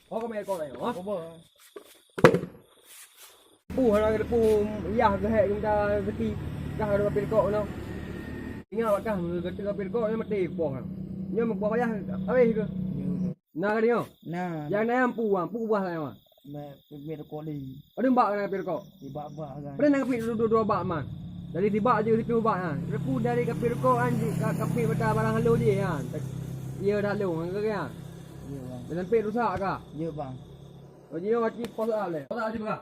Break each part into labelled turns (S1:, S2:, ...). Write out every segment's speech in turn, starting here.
S1: có mẹ con này hả? Pù hay là pù giả cái hệ chúng ta cái gì cả được bên cọ đâu nghe là cả cái bên cọ nhưng mà để bỏ nhưng mà bỏ ra ở đây cơ na cái đi không
S2: Nah,
S1: yang này em pù vào này mà
S2: biar kau di
S1: ở đừng bạc này bên cọ
S2: bak kan.
S1: ada nang pin dua bak man dari tiba aja itu bak ah pù dari cái bên cọ anh cái pin bata barang halu dia ah ia dah lu cái ah
S2: Ya bang.
S1: dengan pin rusak kah
S2: Ya bang.
S1: rồi dia mati pos ale pos ale juga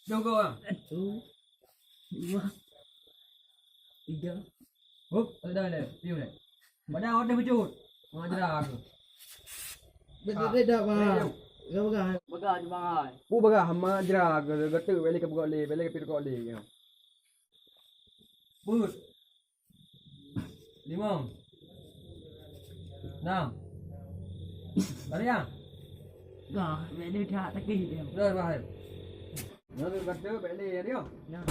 S1: jom kau ah
S2: 1 2 3.
S1: húp ở đây này tiêu này mà đau đây một chút mà chưa đau
S2: Dia dah bang. Kau bang.
S3: Begal je bang ai.
S1: pu baga hama jera gatu beli ke beli ke pin kau le ya put 5 6 Tadi yang
S2: Gah, dia dah tak kira dia.
S1: rồi vào nó gatu beli dia
S2: Nah.